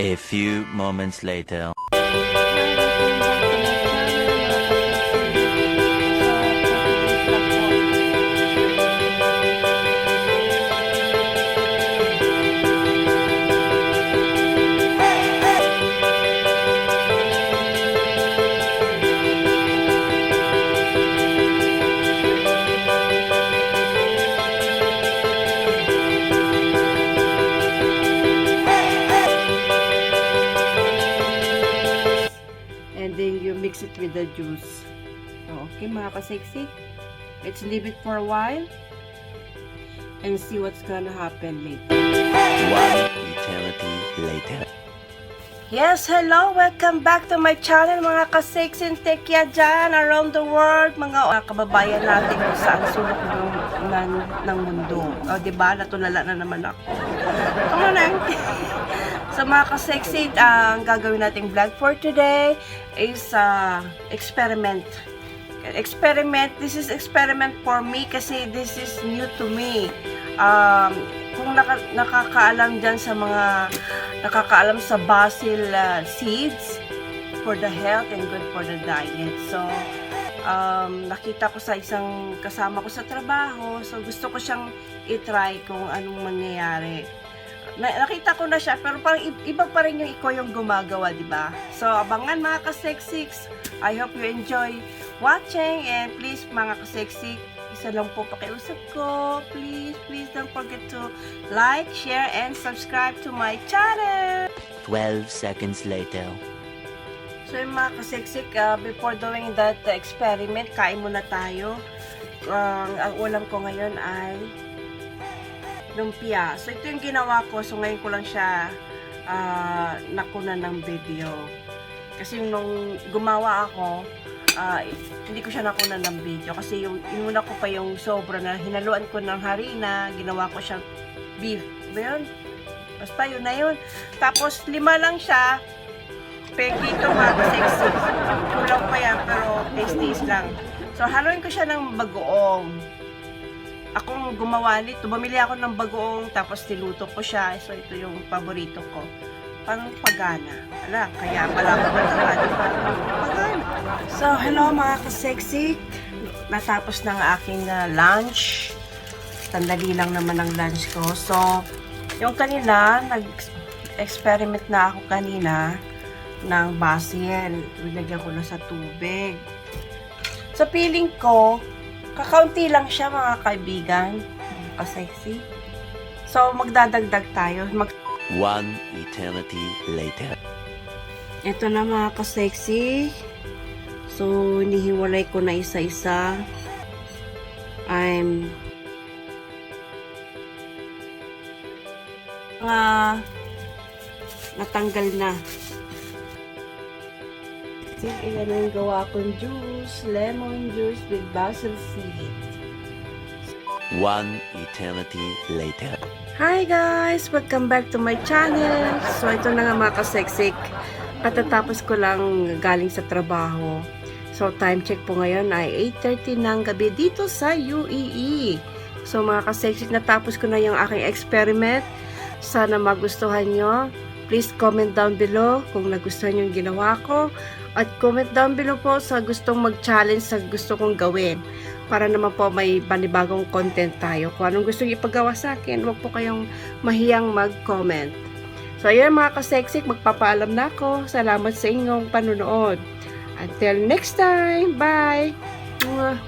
A few moments later. And then you mix it with the juice. Okay, mga ka-sexy, let's leave it for a while and see what's gonna happen later. One eternity later. Yes, hello! Welcome back to my channel, mga ka-sexy and tekya dyan around the world, mga kababayan natin kung saan sulok ng mundo. O, diba? Natulala na naman ako. Ano na? So, mga ka-sexy, ang gagawin nating vlog for today is experiment. This is experiment for me kasi this is new to me. Kung nakakaalam dyan sa mga nakakaalam sa basil seeds for the health and good for the diet. So, nakita ko sa isang kasama ko sa trabaho. So, gusto ko siyang i-try kung anong mangyayari. Nakita ko na siya, pero parang iba pa rin yung ikaw yung gumagawa, di ba? So, abangan mga ka-sexics. I hope you enjoy watching, and please mga ka-sexy, isa lang po pakiusap ko. Please don't forget to like, share, and subscribe to my channel. 12 seconds later. So, yung mga ka-sexy, before doing that experiment, kain muna tayo. Ang ulam ko ngayon ay lumpia. So, ito yung ginawa ko. So, ngayon ko lang siya nakuna ng video. Kasi nung gumawa ako, hindi ko siya nakuna ng video. Kasi yung inuna ko pa yung sobra na hinaluan ko ng harina. Ginawa ko siyang beef. Ba yun? Basta yun na yun. Tapos, 5 lang siya. Peki ito mga sexy. Kulang pa yan, pero taste lang. So, haluin ko siya ng bagoong. Akong gumawa nito, bumili ako ng bagoong, tapos niluto ko siya. So, ito yung paborito ko. Pang pagana. Ala, kaya pala ako matangani para pagana. So, hello mga ka-sexy. Natapos ng aking lunch. Sandali lang naman ang lunch ko. So, yung kanina, nag-experiment na ako kanina ng basil. Nilagyan ko na sa tubig. Sa feeling ko, kakaunti lang siya mga kaibigan. Ka-sexy. So, magdadagdag tayo. One eternity later. Ito na mga ka-sexy. So, nihiwalay ko na isa-isa. Natanggal na. Ayan yung gawa kong juice. Lemon juice with basil seed. One eternity later. Hi guys! Welcome back to my channel. So, ito na nga mga ka-sexy. Katatapos ko lang galing sa trabaho. So, time check po ngayon ay 8:30 ng gabi dito sa UAE. So, mga ka-sexy, natapos ko na yung aking experiment. Sana magustuhan nyo. Please comment down below kung nagustuhan nyo yung ginawa ko. At comment down below po sa gustong mag-challenge sa gusto kong gawin. Para naman po may panibagong content tayo. Kung anong gusto nyo ipagawa sa akin, huwag po kayong mahiyang mag-comment. So, ayan mga ka-sexy, magpapaalam na ako. Salamat sa inyong panunood. Until next time, bye! Mwah.